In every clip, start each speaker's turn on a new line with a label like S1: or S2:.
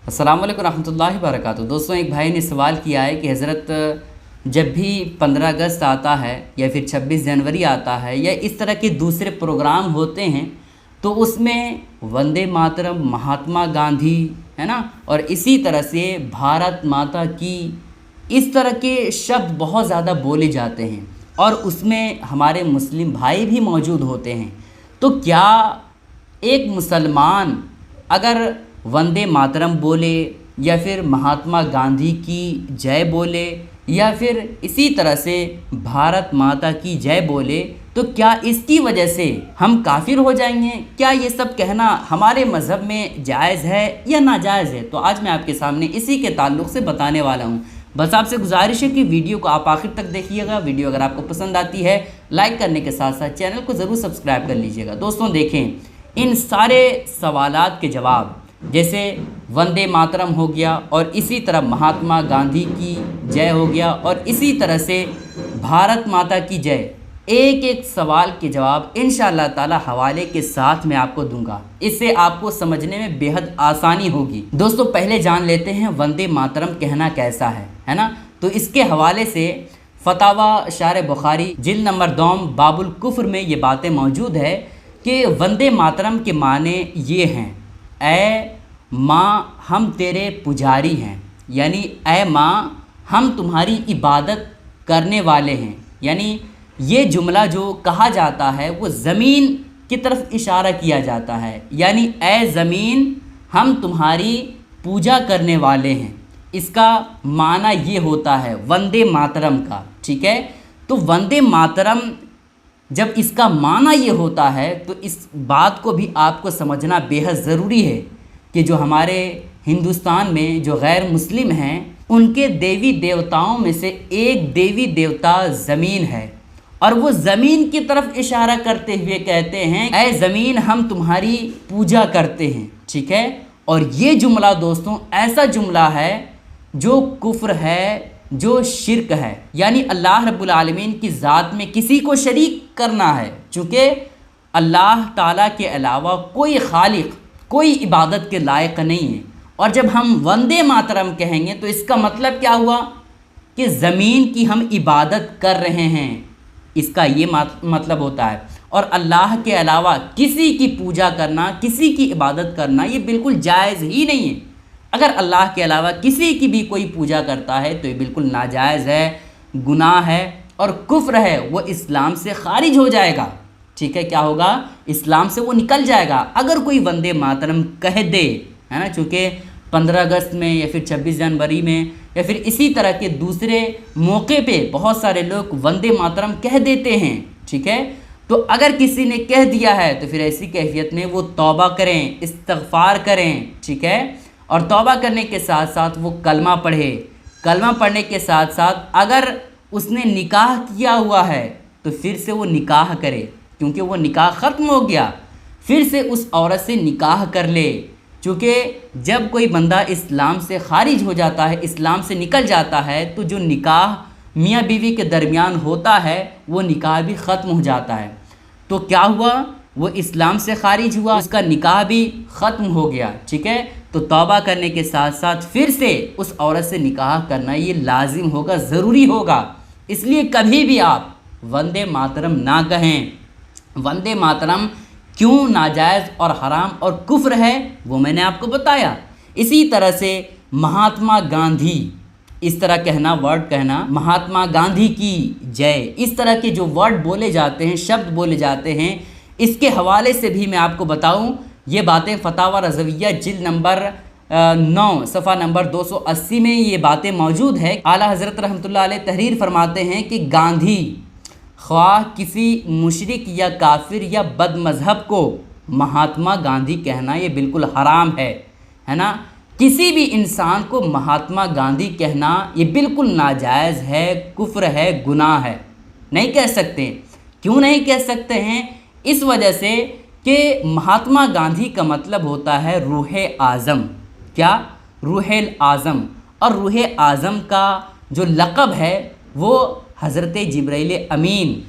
S1: अस्सलाम वालेकुम रहमतुल्लाहि व बरकातुहू। दोस्तों, एक भाई ने सवाल किया है कि हज़रत जब भी 15 अगस्त आता है या फिर 26 जनवरी आता है या इस तरह के दूसरे प्रोग्राम होते हैं तो उसमें वंदे मातरम, महात्मा गांधी, है ना, और इसी तरह से भारत माता की, इस तरह के शब्द बहुत ज़्यादा बोले जाते हैं और उसमें हमारे मुस्लिम भाई भी मौजूद होते हैं। तो क्या एक मुसलमान अगर वंदे मातरम बोले या फिर महात्मा गांधी की जय बोले या फिर इसी तरह से भारत माता की जय बोले तो क्या इसकी वजह से हम काफिर हो जाएंगे? क्या ये सब कहना हमारे मज़हब में जायज़ है या नाजायज़ है? तो आज मैं आपके सामने इसी के ताल्लुक़ से बताने वाला हूँ। बस आपसे गुजारिश है कि वीडियो को आप आखिर तक देखिएगा। वीडियो अगर आपको पसंद आती है लाइक करने के साथ साथ चैनल को ज़रूर सब्सक्राइब कर लीजिएगा। दोस्तों देखें, इन सारे सवालात के जवाब, जैसे वंदे मातरम हो गया और इसी तरह महात्मा गांधी की जय हो गया और इसी तरह से भारत माता की जय, एक एक सवाल के जवाब इंशाअल्लाह ताला हवाले के साथ मैं आपको दूंगा। इससे आपको समझने में बेहद आसानी होगी। दोस्तों, पहले जान लेते हैं वंदे मातरम कहना कैसा है ना। तो इसके हवाले से फतावा शार बुखारी जिल्द नंबर 2 बाबुल कुफ्र में ये बातें मौजूद है कि वंदे मातरम के माने ये हैं, ऐ माँ हम तेरे पुजारी हैं, यानी ऐ माँ हम तुम्हारी इबादत करने वाले हैं। यानी ये जुमला जो कहा जाता है वो ज़मीन की तरफ इशारा किया जाता है, यानी ऐ ज़मीन हम तुम्हारी पूजा करने वाले हैं। इसका माना ये होता है वंदे मातरम का, ठीक है। तो वंदे मातरम जब इसका माना ये होता है तो इस बात को भी आपको समझना बेहद ज़रूरी है कि जो हमारे हिंदुस्तान में जो गैर मुस्लिम हैं उनके देवी देवताओं में से एक देवी देवता ज़मीन है और वो ज़मीन की तरफ इशारा करते हुए कहते हैं ऐ ज़मीन हम तुम्हारी पूजा करते हैं, ठीक है। और ये जुमला दोस्तों ऐसा जुमला है जो कुफ्र है, जो शिरक है, यानी अल्लाह रब्बुल आलमीन की ज़ात में किसी को शरीक करना है। चूँकि अल्लाह ताला के अलावा कोई खालिक, कोई इबादत के लायक नहीं है। और जब हम वंदे मातरम कहेंगे तो इसका मतलब क्या हुआ कि ज़मीन की हम इबादत कर रहे हैं, इसका ये मतलब होता है। और अल्लाह के अलावा किसी की पूजा करना, किसी की इबादत करना ये बिल्कुल जायज़ ही नहीं है। अगर अल्लाह के अलावा किसी की भी कोई पूजा करता है तो ये बिल्कुल नाजायज़ है, गुनाह है और कुफ्र है, वो इस्लाम से खारिज हो जाएगा, ठीक है। क्या होगा? इस्लाम से वो निकल जाएगा अगर कोई वंदे मातरम कह दे, है ना। चूँकि 15 अगस्त में या फिर 26 जनवरी में या फिर इसी तरह के दूसरे मौके पे बहुत सारे लोग वंदे मातरम कह देते हैं, ठीक है। तो अगर किसी ने कह दिया है तो फिर ऐसी कैफियत में वो तौबा करें, इस्तिग़फ़ार करें, ठीक है। और तौबा करने के साथ साथ वो कलमा पढ़े। कलमा पढ़ने के साथ साथ अगर उसने निकाह किया हुआ है तो फिर से वो निकाह करे, क्योंकि वो निकाह ख़त्म हो गया, फिर से उस औरत से निकाह कर ले। चूँकि जब कोई बंदा इस्लाम से खारिज हो जाता है, इस्लाम से निकल जाता है, तो जो निकाह मियाँ बीवी के दरमियान होता है वो निकाह भी ख़त्म हो जाता है। तो क्या हुआ? वो इस्लाम से खारिज हुआ, उसका निकाह भी ख़त्म हो गया, ठीक है। तो तौबा करने के साथ साथ फिर से उस औरत से निकाह करना ये लाजिम होगा, ज़रूरी होगा। इसलिए कभी भी आप वंदे मातरम ना कहें। वंदे मातरम क्यों नाजायज़ और हराम और कुफ्र है वो मैंने आपको बताया। इसी तरह से महात्मा गांधी, इस तरह कहना, वर्ड कहना, महात्मा गांधी की जय, इस तरह के जो वर्ड बोले जाते हैं, शब्द बोले जाते हैं, इसके हवाले से भी मैं आपको बताऊं। ये बातें फतावा रज़विया जिल्द नंबर 9 सफ़ा नंबर 280 में ये बातें मौजूद है। आला हज़रत रहमतुल्लाह अलैह तहरीर फरमाते हैं कि गांधी ख्वाह किसी मुशरिक या काफिर या बद मज़हब को महात्मा गांधी कहना ये बिल्कुल हराम है ना। किसी भी इंसान को महात्मा गांधी कहना ये बिल्कुल नाजायज़ है, कुफ्र है, गुनाह है। नहीं कह सकते। क्यों नहीं कह सकते हैं? इस वजह से कि महात्मा गांधी का मतलब होता है रूह आज़म। क्या? रूह आज़म। और रूह आज़म का जो लक़ब है वो हज़रत जिब्राइल अमीन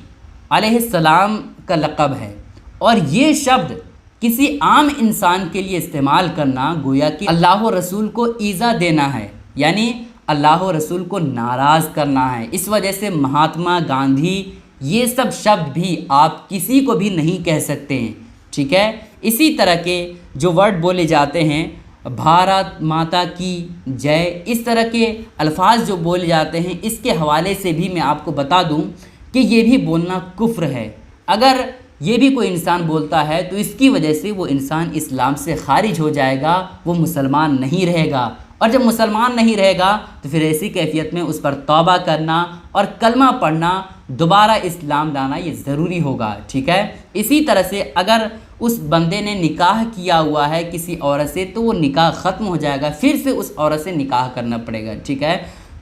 S1: अलैहिस्सलाम का लक़ब है। और ये शब्द किसी आम इंसान के लिए इस्तेमाल करना गोया कि अल्लाह और रसूल को ईज़ा देना है, यानी अल्लाह और रसूल को नाराज़ करना है। इस वजह से महात्मा गांधी ये सब शब्द भी आप किसी को भी नहीं कह सकते हैं, ठीक है। इसी तरह के जो वर्ड बोले जाते हैं, भारत माता की जय, इस तरह के अल्फाज जो बोले जाते हैं, इसके हवाले से भी मैं आपको बता दूं कि ये भी बोलना कुफ्र है। अगर ये भी कोई इंसान बोलता है तो इसकी वजह से वो इंसान इस्लाम से खारिज हो जाएगा, वो मुसलमान नहीं रहेगा। और जब मुसलमान नहीं रहेगा तो फिर ऐसी कैफियत में उस पर तौबा करना और कलमा पढ़ना, दोबारा इस्लाम लाना ये ज़रूरी होगा, ठीक है। इसी तरह से अगर उस बंदे ने निकाह किया हुआ है किसी औरत से तो वो निकाह ख़त्म हो जाएगा, फिर से उस औरत से निकाह करना पड़ेगा, ठीक है।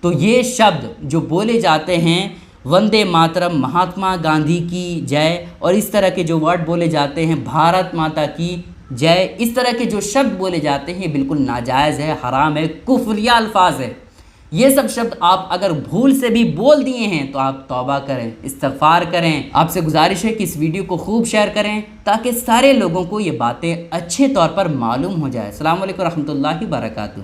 S1: तो ये शब्द जो बोले जाते हैं, वंदे मातरम, महात्मा गांधी की जय, और इस तरह के जो वर्ड बोले जाते हैं, भारत माता की जय, इस तरह के जो शब्द बोले जाते हैं बिल्कुल नाजायज़ है, हराम है, कुफ्रिया अल्फाज है। ये सब शब्द आप अगर भूल से भी बोल दिए हैं तो आप तौबा करें, इस्तिग़फ़ार करें। आपसे गुजारिश है कि इस वीडियो को खूब शेयर करें ताकि सारे लोगों को ये बातें अच्छे तौर पर मालूम हो जाए। अस्सलामु अलैकुम रहमतुल्लाहि व बरकातुहू।